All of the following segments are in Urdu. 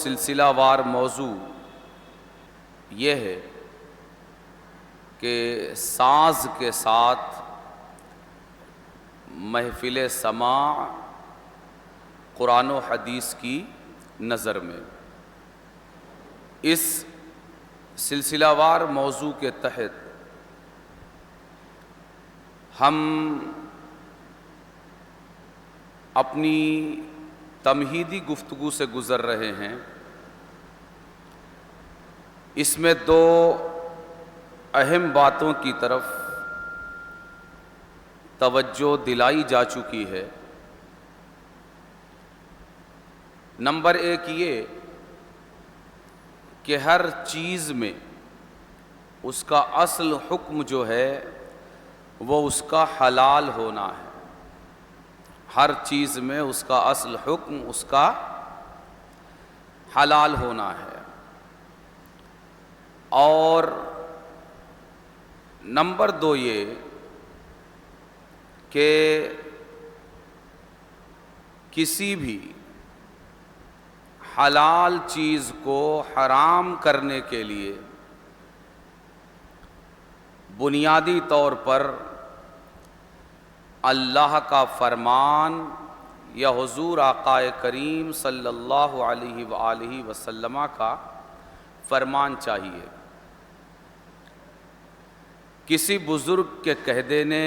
سلسلہ وار موضوع یہ ہے کہ ساز کے ساتھ محفل سماع قرآن و حدیث کی نظر میں۔ اس سلسلہ وار موضوع کے تحت ہم اپنی تمہیدی گفتگو سے گزر رہے ہیں۔ اس میں دو اہم باتوں کی طرف توجہ دلائی جا چکی ہے۔ نمبر ایک یہ کہ ہر چیز میں اس کا اصل حکم جو ہے وہ اس کا حلال ہونا ہے۔ ہر چیز میں اس کا اصل حکم اس کا حلال ہونا ہے۔ اور نمبر دو یہ کہ کسی بھی حلال چیز کو حرام کرنے کے لیے بنیادی طور پر اللہ کا فرمان یا حضور آقا کریم صلی اللہ علیہ وآلہ وسلم کا فرمان چاہیے۔ کسی بزرگ کے کہہ دینے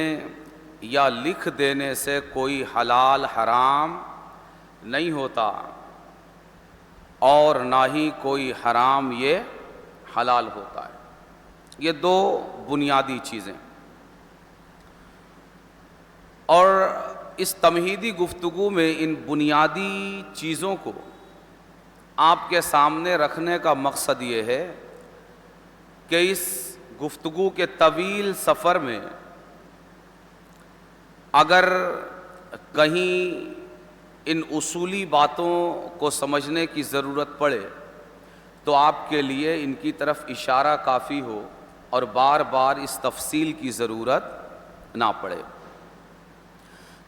یا لکھ دینے سے کوئی حلال حرام نہیں ہوتا، اور نہ ہی کوئی حرام یہ حلال ہوتا ہے۔ یہ دو بنیادی چیزیں، اور اس تمہیدی گفتگو میں ان بنیادی چیزوں کو آپ کے سامنے رکھنے کا مقصد یہ ہے کہ اس گفتگو کے طویل سفر میں اگر کہیں ان اصولی باتوں کو سمجھنے کی ضرورت پڑے تو آپ کے لیے ان کی طرف اشارہ کافی ہو اور بار بار اس تفصیل کی ضرورت نہ پڑے۔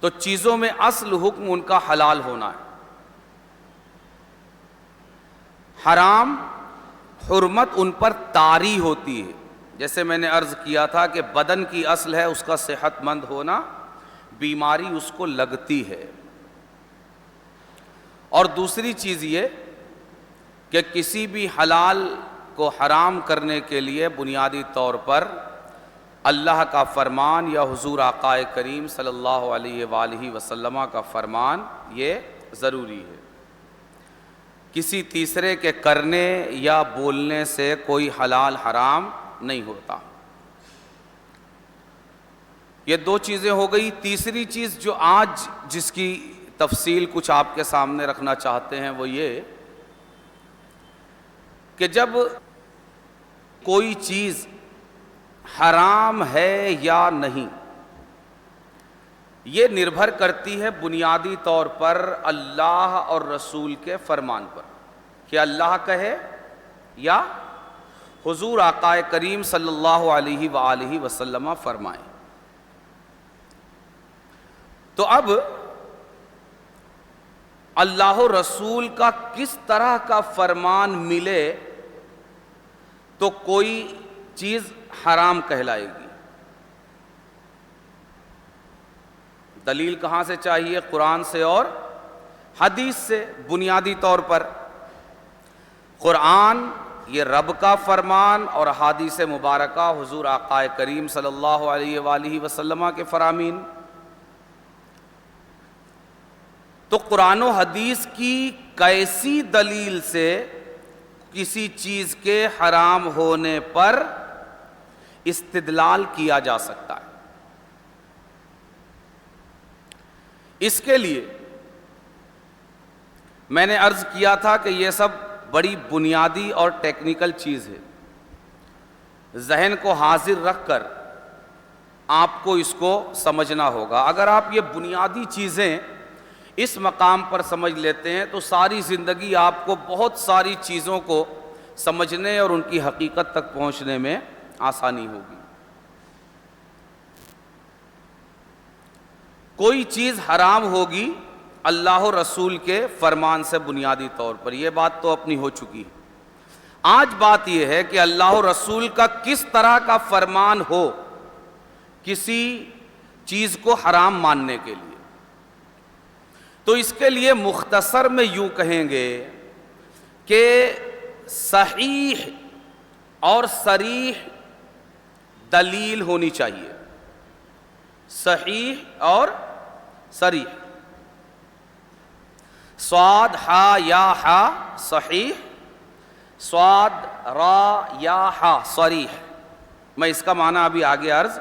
تو چیزوں میں اصل حکم ان کا حلال ہونا ہے۔ حرام حرمت ان پر طاری ہوتی ہے۔ جیسے میں نے عرض کیا تھا کہ بدن کی اصل ہے اس کا صحت مند ہونا، بیماری اس کو لگتی ہے۔ اور دوسری چیز یہ کہ کسی بھی حلال کو حرام کرنے کے لیے بنیادی طور پر اللہ کا فرمان یا حضور آقا کریم صلی اللہ علیہ وآلہ وسلم کا فرمان یہ ضروری ہے۔ کسی تیسرے کے کرنے یا بولنے سے کوئی حلال حرام نہیں ہوتا۔ یہ دو چیزیں ہو گئی۔ تیسری چیز جو آج جس کی تفصیل کچھ آپ کے سامنے رکھنا چاہتے ہیں وہ یہ کہ جب کوئی چیز حرام ہے یا نہیں، یہ نربھر کرتی ہے بنیادی طور پر اللہ اور رسول کے فرمان پر، کہ اللہ کہے یا حضور آقا کریم صلی اللہ علیہ وآلہ وسلم فرمائیں۔ تو اب اللہ و رسول کا کس طرح کا فرمان ملے تو کوئی چیز حرام کہلائے گی؟ دلیل کہاں سے چاہیے؟ قرآن سے اور حدیث سے۔ بنیادی طور پر قرآن یہ رب کا فرمان اور احادیث مبارکہ حضور آقا کریم صلی اللہ علیہ وآلہ وسلم کے فرامین۔ تو قرآن و حدیث کی کیسی دلیل سے کسی چیز کے حرام ہونے پر استدلال کیا جا سکتا ہے؟ اس کے لیے میں نے عرض کیا تھا کہ یہ سب بڑی بنیادی اور ٹیکنیکل چیز ہے۔ ذہن کو حاضر رکھ کر آپ کو اس کو سمجھنا ہوگا۔ اگر آپ یہ بنیادی چیزیں اس مقام پر سمجھ لیتے ہیں تو ساری زندگی آپ کو بہت ساری چیزوں کو سمجھنے اور ان کی حقیقت تک پہنچنے میں آسانی ہوگی۔ کوئی چیز حرام ہوگی اللہ و رسول کے فرمان سے بنیادی طور پر، یہ بات تو اپنی ہو چکی ہے۔ آج بات یہ ہے کہ اللہ و رسول کا کس طرح کا فرمان ہو کسی چیز کو حرام ماننے کے لیے، تو اس کے لیے مختصر میں یوں کہیں گے کہ صحیح اور صریح دلیل ہونی چاہیے، صحیح اور صریح، صاد ہا یا ہا صحیح، صاد را یا ہا صریح۔ میں اس کا معنی ابھی آگے عرض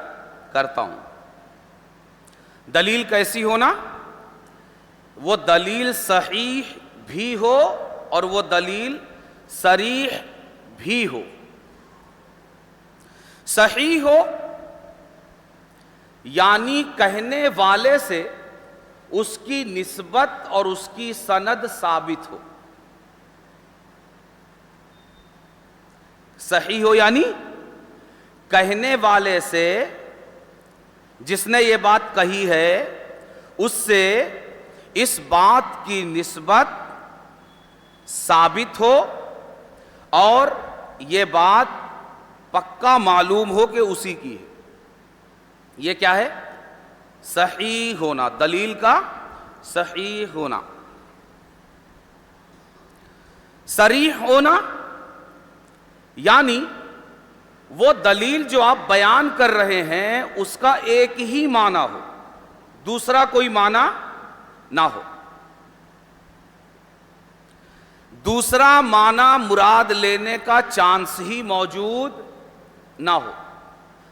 کرتا ہوں۔ دلیل کیسی ہونا؟ وہ دلیل صحیح بھی ہو اور وہ دلیل صریح بھی ہو۔ صحیح ہو یعنی کہنے والے سے اس کی نسبت اور اس کی سند ثابت ہو۔ صحیح ہو یعنی کہنے والے سے، جس نے یہ بات کہی ہے، اس سے اس بات کی نسبت ثابت ہو اور یہ بات پکا معلوم ہو کہ اسی کی ہے۔ یہ کیا ہے؟ صحیح ہونا، دلیل کا صحیح ہونا۔ صریح ہونا یعنی وہ دلیل جو آپ بیان کر رہے ہیں اس کا ایک ہی معنی ہو، دوسرا کوئی معنی نہ ہو، دوسرا معنی مراد لینے کا چانس ہی موجود نہ ہو،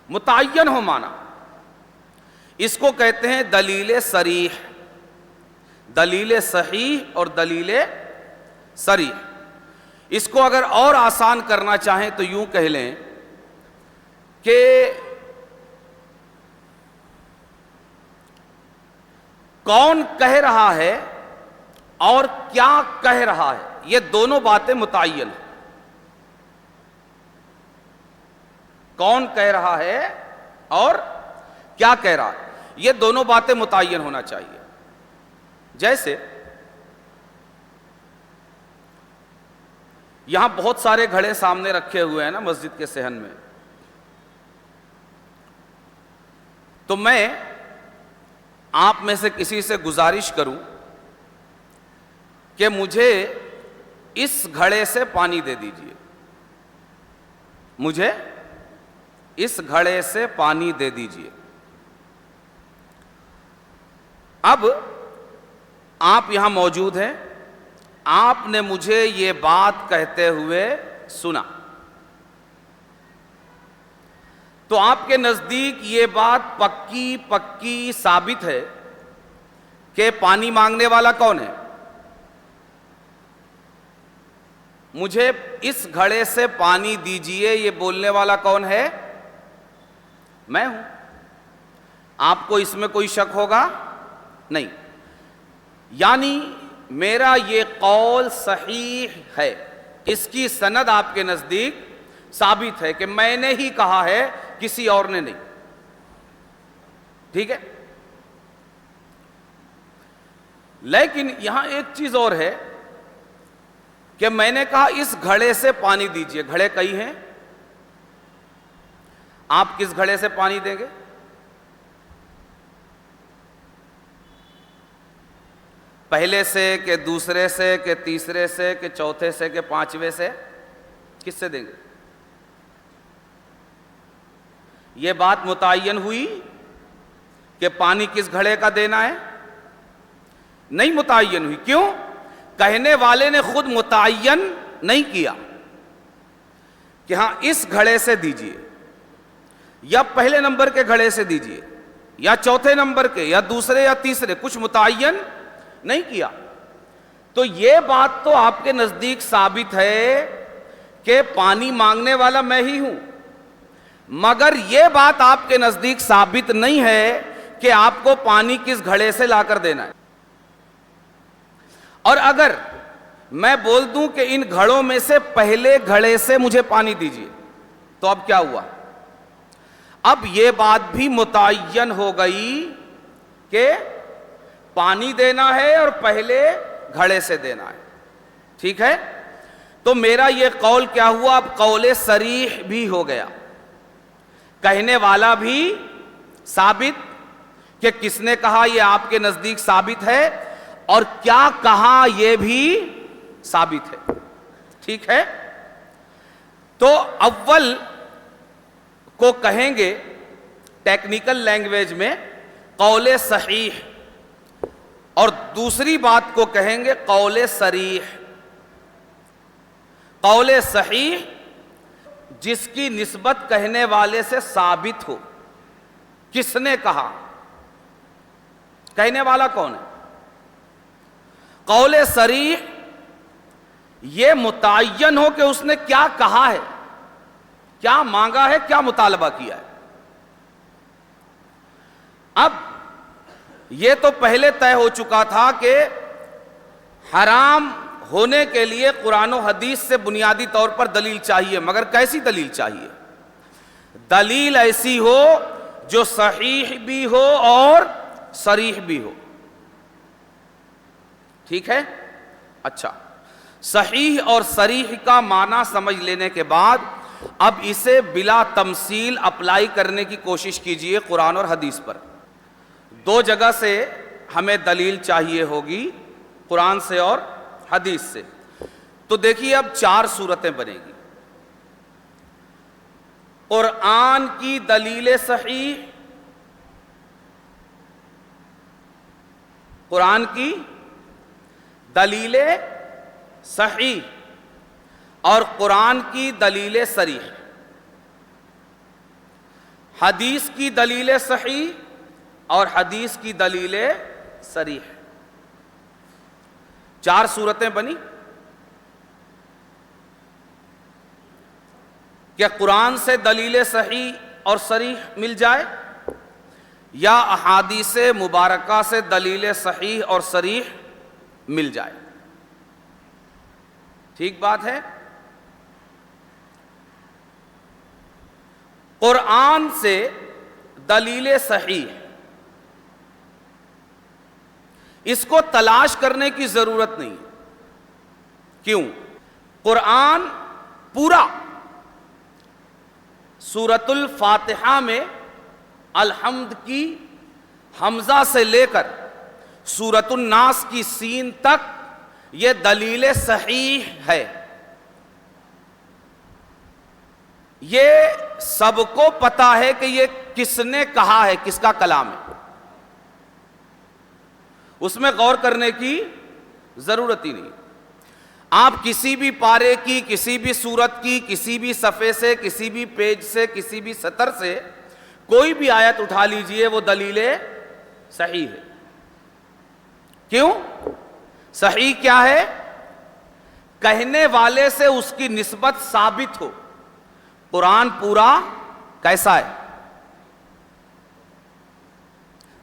متعین ہو معنی۔ اس کو کہتے ہیں دلیل صریح، دلیل صحیح اور دلیل صریح۔ اس کو اگر اور آسان کرنا چاہیں تو یوں کہہ لیں کہ کون کہہ رہا ہے اور کیا کہہ رہا ہے، یہ دونوں باتیں متعین ہیں۔ کون کہہ رہا ہے اور کیا کہہ رہا ہے، یہ دونوں باتیں متعین ہونا چاہیے۔ جیسے یہاں بہت سارے گھڑے سامنے رکھے ہوئے ہیں نا مسجد کے صحن میں، تو میں آپ میں سے کسی سے گزارش کروں کہ مجھے اس گھڑے سے پانی دے دیجئے، مجھے اس گھڑے سے پانی دے دیجئے۔ اب آپ یہاں موجود ہیں، آپ نے مجھے یہ بات کہتے ہوئے سنا، تو آپ کے نزدیک یہ بات پکی ثابت ہے کہ پانی مانگنے والا کون ہے؟ مجھے اس گھڑے سے پانی دیجئے، یہ بولنے والا کون ہے؟ میں ہوں۔ آپ کو اس میں کوئی شک ہوگا نہیں، یعنی میرا یہ قول صحیح ہے، اس کی سند آپ کے نزدیک ثابت ہے کہ میں نے ہی کہا ہے، کسی اور نے نہیں۔ ٹھیک ہے؟ لیکن یہاں ایک چیز اور ہے کہ میں نے کہا اس گھڑے سے پانی دیجئے۔ گھڑے کئی ہیں، آپ کس گھڑے سے پانی دیں گے؟ پہلے سے کہ دوسرے سے کہ تیسرے سے کہ چوتھے سے کہ پانچویں سے؟ کس سے دیں گے؟ یہ بات متعین ہوئی کہ پانی کس گھڑے کا دینا ہے؟ نہیں متعین ہوئی۔ کیوں؟ کہنے والے نے خود متعین نہیں کیا کہ ہاں اس گھڑے سے دیجئے، یا پہلے نمبر کے گھڑے سے دیجئے، یا چوتھے نمبر کے، یا دوسرے یا تیسرے، کچھ متعین نہیں کیا۔ تو یہ بات تو آپ کے نزدیک ثابت ہے کہ پانی مانگنے والا میں ہی ہوں، مگر یہ بات آپ کے نزدیک ثابت نہیں ہے کہ آپ کو پانی کس گھڑے سے لا کر دینا ہے۔ اور اگر میں بول دوں کہ ان گھڑوں میں سے پہلے گھڑے سے مجھے پانی دیجیے، تو اب کیا ہوا؟ اب یہ بات بھی متعین ہو گئی کہ پانی دینا ہے اور پہلے گھڑے سے دینا ہے. ٹھیک ہے؟ تو میرا یہ قول کیا ہوا؟ اب قول صریح بھی ہو گیا, کہنے والا بھی ثابت کہ کس نے کہا یہ آپ کے نزدیک ثابت ہے, اور کیا کہا یہ بھی ثابت ہے. ٹھیک ہے؟ تو اول کو کہیں گے ٹیکنیکل لینگویج میں قول صحیح, اور دوسری بات کو کہیں گے قول صریح. قول صحیح جس کی نسبت کہنے والے سے ثابت ہو. کس نے کہا؟ کہنے والا کون ہے؟ قول صریح یہ متعین ہو کہ اس نے کیا کہا ہے, کیا مانگا ہے, کیا مطالبہ کیا ہے. اب یہ تو پہلے طے ہو چکا تھا کہ حرام ہونے کے لیے قرآن و حدیث سے بنیادی طور پر دلیل چاہیے, مگر کیسی دلیل چاہیے؟ دلیل ایسی ہو جو صحیح بھی ہو اور صریح بھی ہو. ٹھیک ہے؟ اچھا, صحیح اور صریح کا معنی سمجھ لینے کے بعد اب اسے بلا تمثیل اپلائی کرنے کی کوشش کیجئے قرآن اور حدیث پر. دو جگہ سے ہمیں دلیل چاہیے ہوگی, قرآن سے اور حدیث سے. تو دیکھیے اب 4 صورتیں بنے گی. قرآن کی دلیل صحیح, قرآن کی دلیل صحیح اور قرآن کی دلیل صریح. حدیث کی دلیل صحیح اور حدیث کی دلیل صریح. 4 صورتیں بنی کہ قرآن سے دلیل صحیح اور صریح مل جائے, یا احادیث مبارکہ سے دلیل صحیح اور صریح مل جائے. ٹھیک بات ہے؟ قرآن سے دلیل صحیح, اس کو تلاش کرنے کی ضرورت نہیں. کیوں؟ قرآن پورا سورۃ الفاتحہ میں الحمد کی حمزہ سے لے کر سورۃ الناس کی سین تک یہ دلیل صحیح ہے. یہ سب کو پتا ہے کہ یہ کس نے کہا ہے, کس کا کلام ہے. اس میں غور کرنے کی ضرورت ہی نہیں. آپ کسی بھی پارے کی, کسی بھی سورت کی, کسی بھی صفحے سے, کسی بھی پیج سے, کسی بھی سطر سے کوئی بھی آیت اٹھا لیجئے, وہ دلیل صحیح ہے. کیوں؟ صحیح کیا ہے؟ کہنے والے سے اس کی نسبت ثابت ہو. قرآن پورا کیسا ہے؟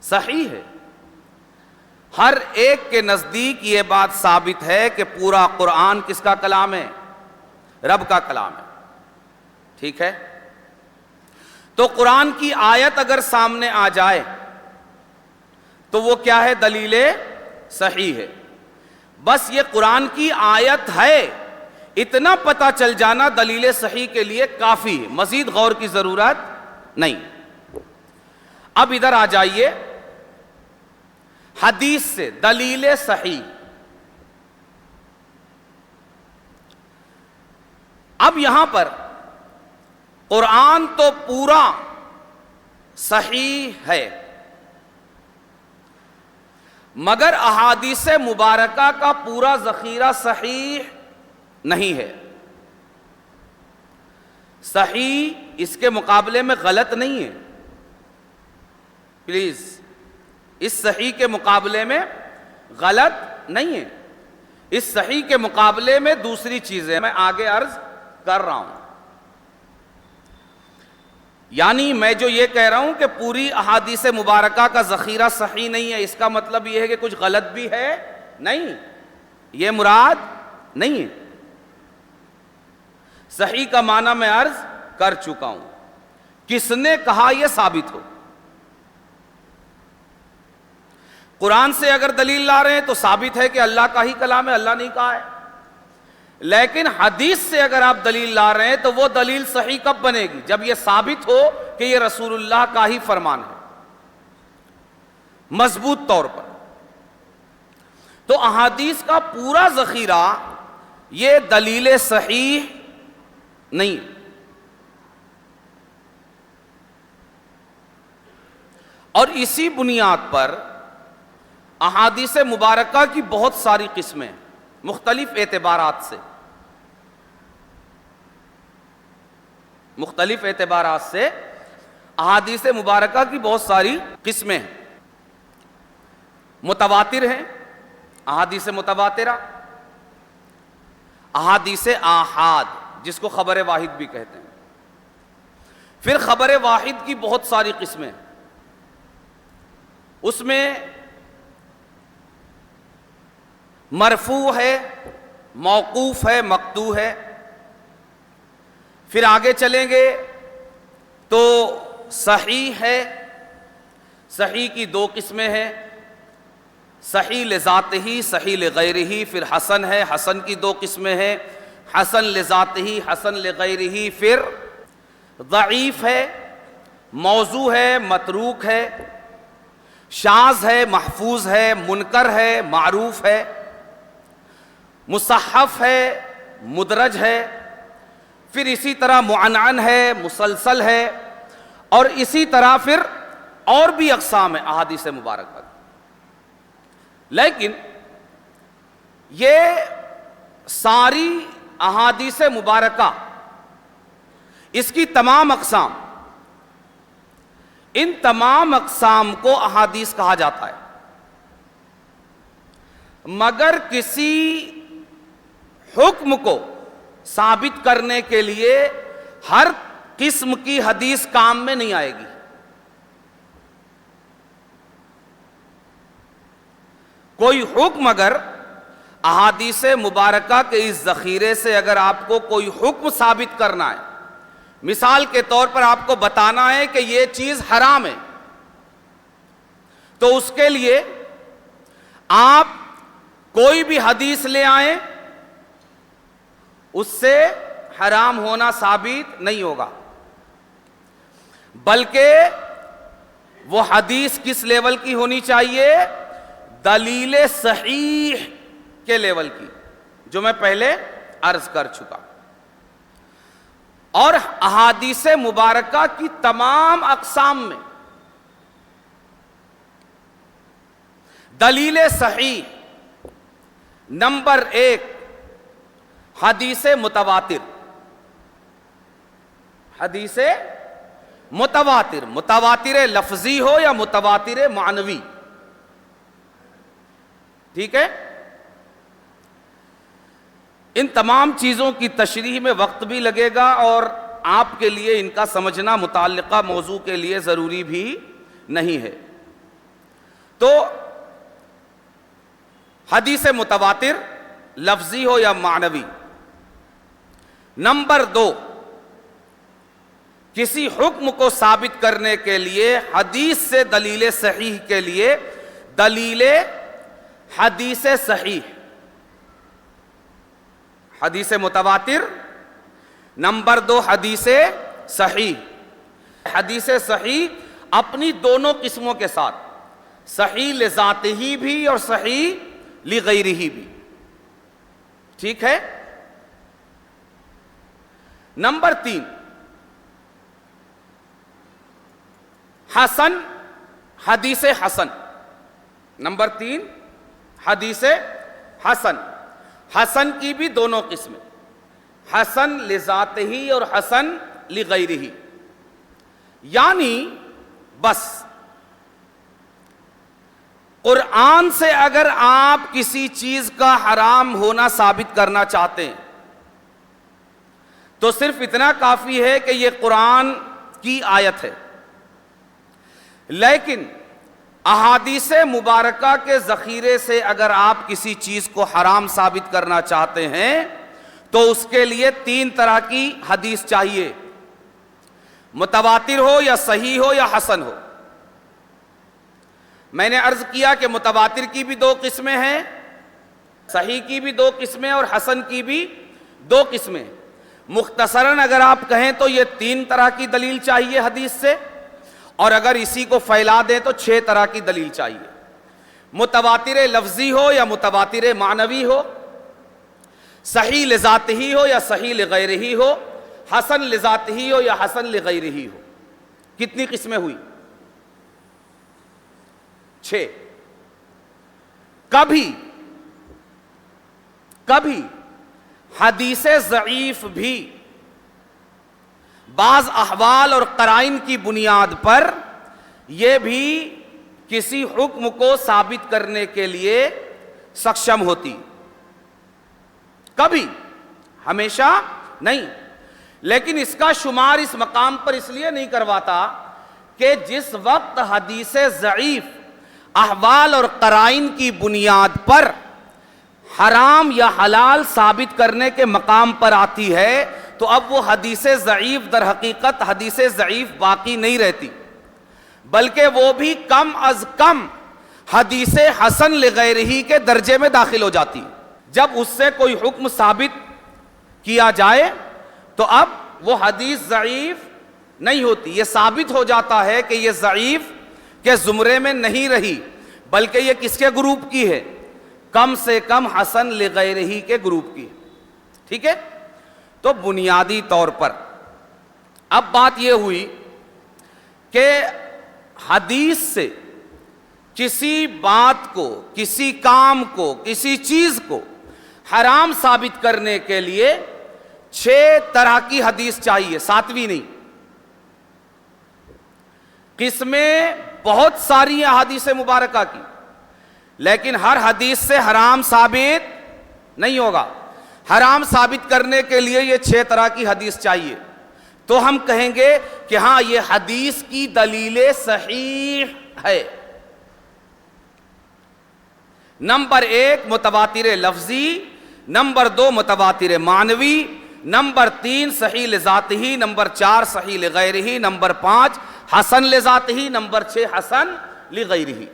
صحیح ہے. ہر ایک کے نزدیک یہ بات ثابت ہے کہ پورا قرآن کس کا کلام ہے؟ رب کا کلام ہے. ٹھیک ہے؟ تو قرآن کی آیت اگر سامنے آ جائے تو وہ کیا ہے؟ دلیل صحیح ہے. بس یہ قرآن کی آیت ہے, اتنا پتہ چل جانا دلیل صحیح کے لیے کافی ہے, مزید غور کی ضرورت نہیں. اب ادھر آ جائیے حدیث سے دلیل صحیح. اب یہاں پر قرآن تو پورا صحیح ہے, مگر احادیث مبارکہ کا پورا ذخیرہ صحیح نہیں ہے. صحیح اس کے مقابلے میں غلط نہیں ہے, پلیز, اس صحیح کے مقابلے میں غلط نہیں ہے. اس صحیح کے مقابلے میں دوسری چیزیں میں آگے عرض کر رہا ہوں. یعنی میں جو یہ کہہ رہا ہوں کہ پوری احادیث مبارکہ کا ذخیرہ صحیح نہیں ہے, اس کا مطلب یہ ہے کہ کچھ غلط بھی ہے نہیں, یہ مراد نہیں ہے. صحیح کا معنی میں عرض کر چکا ہوں, کس نے کہا یہ ثابت ہو. قرآن سے اگر دلیل لا رہے ہیں تو ثابت ہے کہ اللہ کا ہی کلام ہے، اللہ نہیں کہا ہے. لیکن حدیث سے اگر آپ دلیل لا رہے ہیں تو وہ دلیل صحیح کب بنے گی؟ جب یہ ثابت ہو کہ یہ رسول اللہ کا ہی فرمان ہے مضبوط طور پر. تو احادیث کا پورا ذخیرہ یہ دلیل صحیح نہیں ہے. اور اسی بنیاد پر احادیث مبارکہ کی بہت ساری قسمیں مختلف اعتبارات سے احادیث مبارکہ کی بہت ساری قسمیں ہیں. متواتر ہیں، احادیث متواترہ، احادیث آحاد جس کو خبر واحد بھی کہتے ہیں. پھر خبر واحد کی بہت ساری قسمیں ہیں. اس میں مرفوع ہے، موقوف ہے، مقطوع ہے. پھر آگے چلیں گے تو صحیح ہے. صحیح کی دو قسمیں ہیں، صحیح لذاتہ، صحیح لغیرہ. پھر حسن ہے، حسن کی دو قسمیں ہیں، حسن لذاتہ، حسن لغیرہ. پھر ضعیف ہے، موضوع ہے، متروک ہے، شاذ ہے، محفوظ ہے، منکر ہے، معروف ہے، مصحف ہے، مدرج ہے. پھر اسی طرح معنعن ہے، مسلسل ہے. اور اسی طرح پھر اور بھی اقسام ہیں احادیث مبارکہ. لیکن یہ ساری احادیث مبارکہ، اس کی تمام اقسام، ان تمام اقسام کو احادیث کہا جاتا ہے. مگر کسی حکم کو ثابت کرنے کے لیے ہر قسم کی حدیث کام میں نہیں آئے گی. کوئی حکم اگر احادیث مبارکہ کے اس ذخیرے سے اگر آپ کو کوئی حکم ثابت کرنا ہے، مثال کے طور پر آپ کو بتانا ہے کہ یہ چیز حرام ہے، تو اس کے لیے آپ کوئی بھی حدیث لے آئیں، اس سے حرام ہونا ثابت نہیں ہوگا. بلکہ وہ حدیث کس لیول کی ہونی چاہیے؟ دلیل صحیح کے لیول کی، جو میں پہلے عرض کر چکا. اور احادیث مبارکہ کی تمام اقسام میں دلیل صحیح نمبر 1 حدیث متواتر. حدیث متواتر، متواتر لفظی ہو یا متواتر معنوی، ٹھیک ہے. ان تمام چیزوں کی تشریح میں وقت بھی لگے گا اور آپ کے لیے ان کا سمجھنا متعلقہ موضوع کے لیے ضروری بھی نہیں ہے. تو حدیث متواتر لفظی ہو یا معنوی. نمبر 2، کسی حکم کو ثابت کرنے کے لیے حدیث سے دلیل صحیح کے لیے دلیل حدیث صحیح. حدیث متواتر، نمبر 2 حدیث صحیح. حدیث صحیح اپنی دونوں قسموں کے ساتھ، صحیح لذاتہ بھی اور صحیح لغیرہ بھی، ٹھیک ہے. نمبر 3 حسن، حدیث حسن. نمبر 3 حدیث حسن. حسن کی بھی دونوں قسمیں، حسن لذاتہ اور حسن لغیرہ. یعنی بس قرآن سے اگر آپ کسی چیز کا حرام ہونا ثابت کرنا چاہتے ہیں تو صرف اتنا کافی ہے کہ یہ قرآن کی آیت ہے. لیکن احادیث مبارکہ کے ذخیرے سے اگر آپ کسی چیز کو حرام ثابت کرنا چاہتے ہیں تو اس کے لیے 3 طرح کی حدیث چاہیے، متواتر ہو یا صحیح ہو یا حسن ہو. میں نے عرض کیا کہ متواتر کی بھی دو قسمیں ہیں، صحیح کی بھی دو قسمیں اور حسن کی بھی دو قسمیں۔ مختصراً اگر آپ کہیں تو یہ 3 طرح کی دلیل چاہیے حدیث سے، اور اگر اسی کو پھیلا دیں تو 6 طرح کی دلیل چاہیے۔ متواتر لفظی ہو یا متواتر معنوی ہو، صحیح لذاتہ ہی ہو یا صحیح لغیرہ ہی ہو، حسن لذاتہ ہی ہو یا حسن لغیرہ ہی ہو۔ کتنی قسمیں ہوئی؟ 6۔ کبھی حدیث ضعیف بھی بعض احوال اور قرائن کی بنیاد پر یہ بھی کسی حکم کو ثابت کرنے کے لیے سક્ષم ہوتی، کبھی، ہمیشہ نہیں۔ لیکن اس کا شمار اس مقام پر اس لیے نہیں کرواتا کہ جس وقت حدیث ضعیف احوال اور قرائن کی بنیاد پر حرام یا حلال ثابت کرنے کے مقام پر آتی ہے تو اب وہ حدیث ضعیف در حقیقت حدیث ضعیف باقی نہیں رہتی، بلکہ وہ بھی کم از کم حدیث حسن لغیرہ کے درجے میں داخل ہو جاتی۔ جب اس سے کوئی حکم ثابت کیا جائے تو اب وہ حدیث ضعیف نہیں ہوتی، یہ ثابت ہو جاتا ہے کہ یہ ضعیف کے زمرے میں نہیں رہی، بلکہ یہ کس کے گروپ کی ہے؟ کم سے کم حسن لغیرہ کے گروپ کی۔ ٹھیک ہے؟ تو بنیادی طور پر اب بات یہ ہوئی کہ حدیث سے کسی بات کو، کسی کام کو، کسی چیز کو حرام ثابت کرنے کے لیے 6 طرح کی حدیث چاہیے، 7ویں نہیں۔ قسمیں بہت ساری ہیں احادیث مبارکہ کی، لیکن ہر حدیث سے حرام ثابت نہیں ہوگا۔ حرام ثابت کرنے کے لیے یہ 6 طرح کی حدیث چاہیے، تو ہم کہیں گے کہ ہاں یہ حدیث کی دلیل صحیح ہے۔ نمبر 1 متواتر لفظی، نمبر 2 متواتر معنوی، نمبر 3 صحیح لذاتہ، نمبر 4 صحیح لغیرہ، نمبر 5 حسن لذاتہ، نمبر 6 حسن لغیرہ۔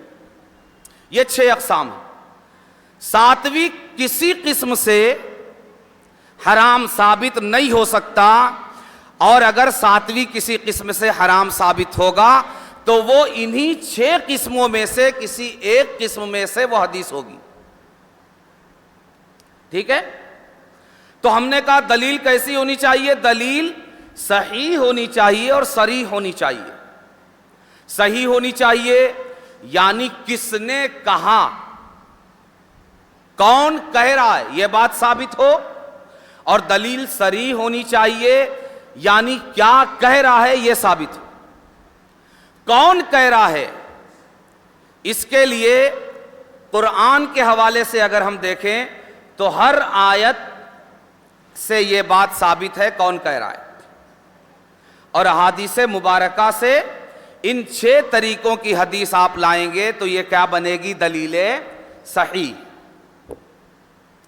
یہ 6 اقسام ہیں۔ 7ویں کسی قسم سے حرام ثابت نہیں ہو سکتا، اور اگر 7ویں کسی قسم سے حرام ثابت ہوگا تو وہ انہی 6 قسموں میں سے کسی ایک قسم میں سے وہ حدیث ہوگی۔ ٹھیک ہے؟ تو ہم نے کہا دلیل کیسی ہونی چاہیے؟ دلیل صحیح ہونی چاہیے اور صریح ہونی چاہیے۔ صحیح ہونی چاہیے یعنی کس نے کہا، کون کہہ رہا ہے، یہ بات ثابت ہو، اور دلیل صریح ہونی چاہیے یعنی کیا کہہ رہا ہے یہ ثابت ہو۔ کون کہہ رہا ہے، اس کے لیے قرآن کے حوالے سے اگر ہم دیکھیں تو ہر آیت سے یہ بات ثابت ہے کون کہہ رہا ہے، اور احادیث مبارکہ سے ان 6 طریقوں کی حدیث آپ لائیں گے تو یہ کیا بنے گی؟ دلیل صحیح۔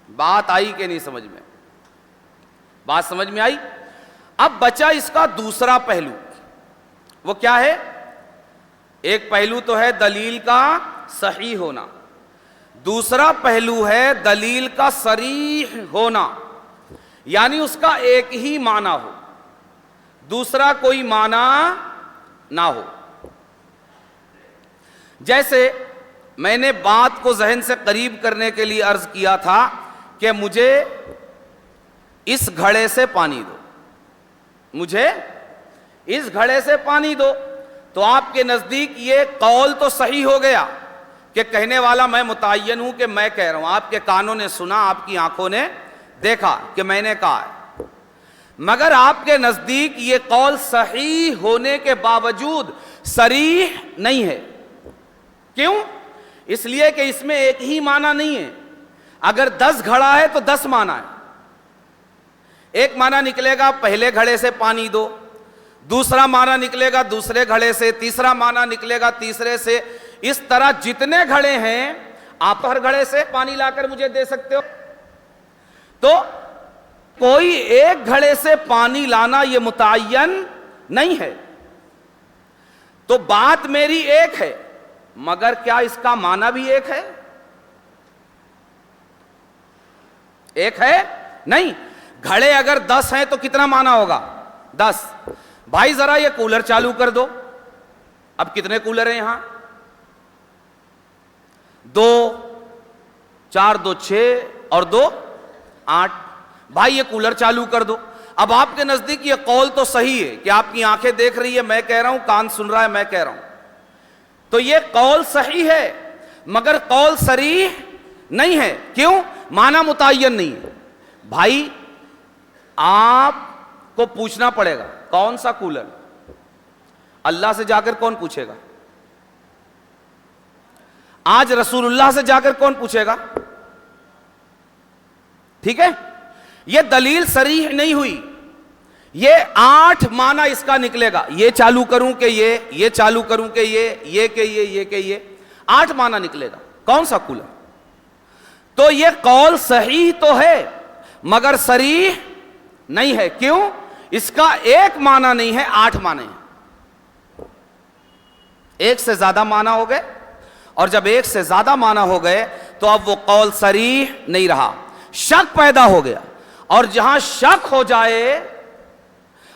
بات آئی کہ نہیں سمجھ میں؟ بات سمجھ میں آئی؟ اب بچا اس کا دوسرا پہلو، وہ کیا ہے؟ ایک پہلو تو ہے دلیل کا صحیح ہونا، دوسرا پہلو ہے دلیل کا صریح ہونا، یعنی اس کا ایک ہی معنی ہو، دوسرا کوئی معنی نہ ہو۔ جیسے میں نے بات کو ذہن سے قریب کرنے کے لیے عرض کیا تھا کہ مجھے اس گھڑے سے پانی دو، مجھے اس گھڑے سے پانی دو، تو آپ کے نزدیک یہ قول تو صحیح ہو گیا کہ کہنے والا میں متعین ہوں کہ میں کہہ رہا ہوں، آپ کے کانوں نے سنا، آپ کی آنکھوں نے دیکھا کہ میں نے کہا ہے، مگر آپ کے نزدیک یہ قول صحیح ہونے کے باوجود صریح نہیں ہے۔ کیوں؟ اس لیے کہ اس میں ایک ہی معنی نہیں ہے۔ اگر 10 گھڑا ہے تو 10 معنی ہے۔ ایک معنی نکلے گا پہلے گھڑے سے پانی دو، دوسرا معنی نکلے گا دوسرے گھڑے سے، تیسرا معنی نکلے گا تیسرے سے، اس طرح جتنے گھڑے ہیں آپ ہر گھڑے سے پانی لا کر مجھے دے سکتے ہو۔ تو کوئی ایک گھڑے سے پانی لانا یہ متعین نہیں ہے۔ تو بات میری ایک ہے، مگر کیا اس کا معنی بھی ایک ہے؟ ایک ہے نہیں. گھڑے اگر 10 ہیں تو کتنا معنی ہوگا؟ 10. بھائی ذرا یہ کولر چالو کر دو. اب کتنے کولر ہیں یہاں؟ 2 4 2 6 اور 2 8. بھائی یہ کولر چالو کر دو. اب آپ کے نزدیک یہ قول تو صحیح ہے کہ آپ کی آنکھیں دیکھ رہی ہے میں کہہ رہا ہوں, کان سن رہا ہے میں کہہ رہا ہوں, تو یہ قول صحیح ہے مگر قول صریح نہیں ہے. کیوں؟ معنی متعین نہیں ہے. بھائی آپ کو پوچھنا پڑے گا کون سا کولر. اللہ سے جا کر کون پوچھے گا؟ آج رسول اللہ سے جا کر کون پوچھے گا؟ ٹھیک ہے, یہ دلیل صریح نہیں ہوئی. یہ 8 معنی اس کا نکلے گا. یہ چالو کروں کہ یہ چالو کروں کہ یہ کہ یہ 8 معنی نکلے گا. کون سا کولر؟ تو یہ قول صحیح تو ہے مگر صریح نہیں ہے. کیوں؟ اس کا ایک معنی نہیں ہے, 8 معنی ہیں. ایک سے زیادہ معنی ہو گئے, اور جب ایک سے زیادہ معنی ہو گئے تو اب وہ قول صریح نہیں رہا, شک پیدا ہو گیا. اور جہاں شک ہو جائے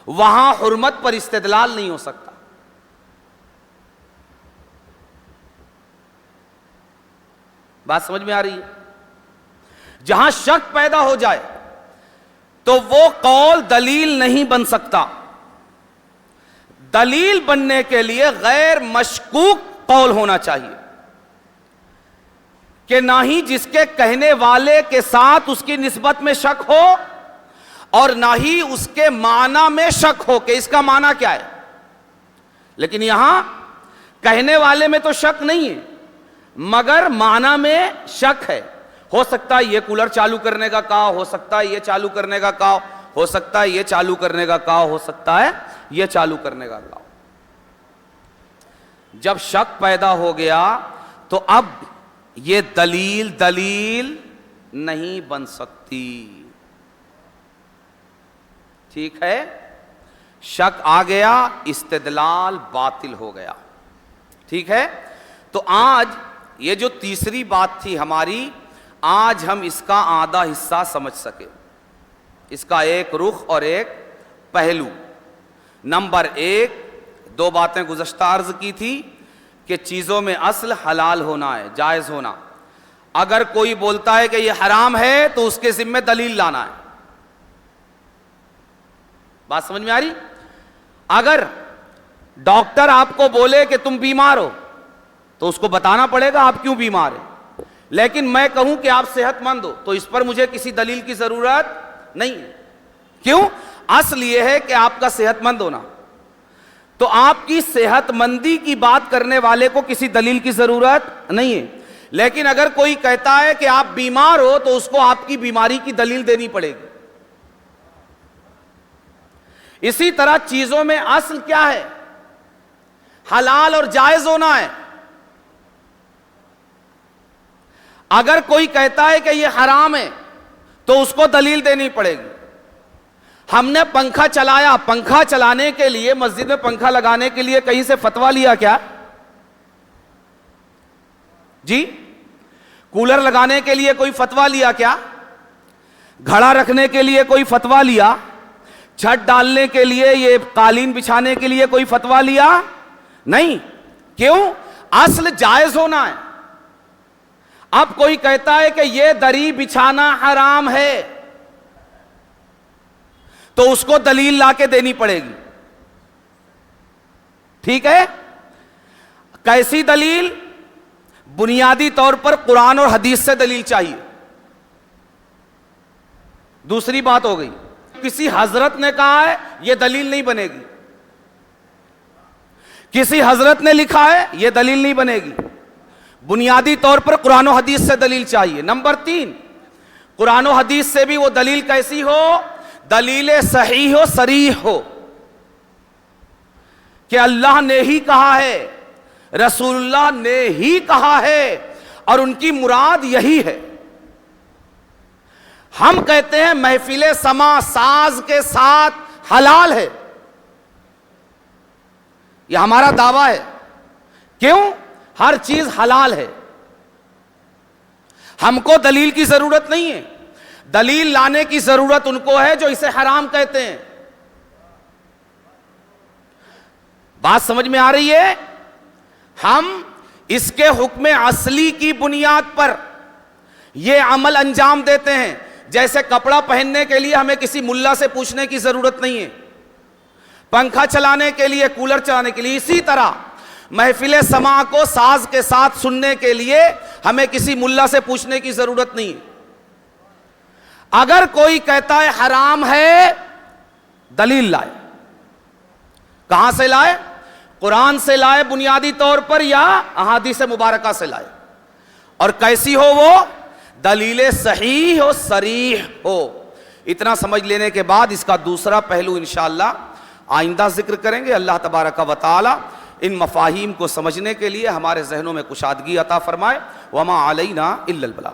وہاں حرمت پر استدلال نہیں ہو سکتا. بات سمجھ میں آ رہی ہے؟ جہاں شک پیدا ہو جائے تو وہ قول دلیل نہیں بن سکتا. دلیل بننے کے لیے غیر مشکوک قول ہونا چاہیے کہ نہ ہی جس کے کہنے والے کے ساتھ اس کی نسبت میں شک ہو اور نہ ہی اس کے معنی میں شک ہو کہ اس کا معنی کیا ہے. لیکن یہاں کہنے والے میں تو شک نہیں ہے مگر معنی میں شک ہے. ہو سکتا ہے یہ کولر چالو کرنے کا کہا, ہو سکتا ہے یہ چالو کرنے کا کہا, ہو سکتا ہے یہ چالو کرنے کا کہا, ہو سکتا ہے یہ چالو کرنے کا کہا. جب شک پیدا ہو گیا تو اب یہ دلیل نہیں بن سکتی. ٹھیک ہے, شک آ گیا, استدلال باطل ہو گیا. ٹھیک ہے, تو آج یہ جو تیسری بات تھی ہماری, آج ہم اس کا آدھا حصہ سمجھ سکے, اس کا ایک رخ اور ایک پہلو. نمبر 1, 2 باتیں گزشتہ عرض کی تھی کہ چیزوں میں اصل حلال ہونا ہے, جائز ہونا. اگر کوئی بولتا ہے کہ یہ حرام ہے تو اس کے ذمہ دلیل لانا ہے. بات سمجھ میں آ رہی؟ اگر ڈاکٹر آپ کو بولے کہ تم بیمار ہو تو اس کو بتانا پڑے گا آپ کیوں بیمار ہیں. لیکن میں کہوں کہ آپ صحت مند ہو تو اس پر مجھے کسی دلیل کی ضرورت نہیں ہے. کیوں؟ اصل یہ ہے کہ آپ کا صحت مند ہونا. تو آپ کی صحت مندی کی بات کرنے والے کو کسی دلیل کی ضرورت نہیں ہے. لیکن اگر کوئی کہتا ہے کہ آپ بیمار ہو تو اس کو آپ کی بیماری کی دلیل دینی پڑے گی. اسی طرح چیزوں میں اصل کیا ہے؟ حلال اور جائز ہونا ہے. اگر کوئی کہتا ہے کہ یہ حرام ہے تو اس کو دلیل دینی پڑے گی. ہم نے پنکھا چلایا, پنکھا چلانے کے لیے مسجد میں پنکھا لگانے کے لیے کہیں سے فتویٰ لیا کیا؟ جی, کولر لگانے کے لیے کوئی فتویٰ لیا کیا؟ گھڑا رکھنے کے لیے کوئی فتویٰ لیا؟ چھت ڈالنے کے لیے, یہ قالین بچھانے کے لیے کوئی فتویٰ لیا؟ نہیں. کیوں؟ اصل جائز ہونا ہے. اب کوئی کہتا ہے کہ یہ دری بچھانا حرام ہے تو اس کو دلیل لا کے دینی پڑے گی. ٹھیک ہے, کیسی دلیل؟ بنیادی طور پر قرآن اور حدیث سے دلیل چاہیے. دوسری بات ہو گئی, کسی حضرت نے کہا ہے یہ دلیل نہیں بنے گی, کسی حضرت نے لکھا ہے یہ دلیل نہیں بنے گی. بنیادی طور پر قرآن و حدیث سے دلیل چاہیے. نمبر 3, قرآن و حدیث سے بھی وہ دلیل کیسی ہو؟ دلیل صحیح ہو, صریح ہو کہ اللہ نے ہی کہا ہے, رسول اللہ نے ہی کہا ہے اور ان کی مراد یہی ہے. ہم کہتے ہیں محفل سما ساز کے ساتھ حلال ہے, یہ ہمارا دعویٰ ہے. کیوں؟ ہر چیز حلال ہے. ہم کو دلیل کی ضرورت نہیں ہے, دلیل لانے کی ضرورت ان کو ہے جو اسے حرام کہتے ہیں. بات سمجھ میں آ رہی ہے؟ ہم اس کے حکم اصلی کی بنیاد پر یہ عمل انجام دیتے ہیں. جیسے کپڑا پہننے کے لیے ہمیں کسی ملا سے پوچھنے کی ضرورت نہیں ہے, پنکھا چلانے کے لیے, کولر چلانے کے لیے. اسی طرح محفل سماع کو ساز کے ساتھ سننے کے لیے ہمیں کسی ملا سے پوچھنے کی ضرورت نہیں ہے. اگر کوئی کہتا ہے حرام ہے, دلیل لائے. کہاں سے لائے؟ قرآن سے لائے بنیادی طور پر, یا احادیث مبارکہ سے لائے. اور کیسی ہو وہ؟ دلیل صحیح ہو, صریح ہو. اتنا سمجھ لینے کے بعد اس کا دوسرا پہلو انشاءاللہ آئندہ ذکر کریں گے. اللہ تبارک و تعالی ان مفاہیم کو سمجھنے کے لیے ہمارے ذہنوں میں کشادگی عطا فرمائے. وما علینا الا البلاغ.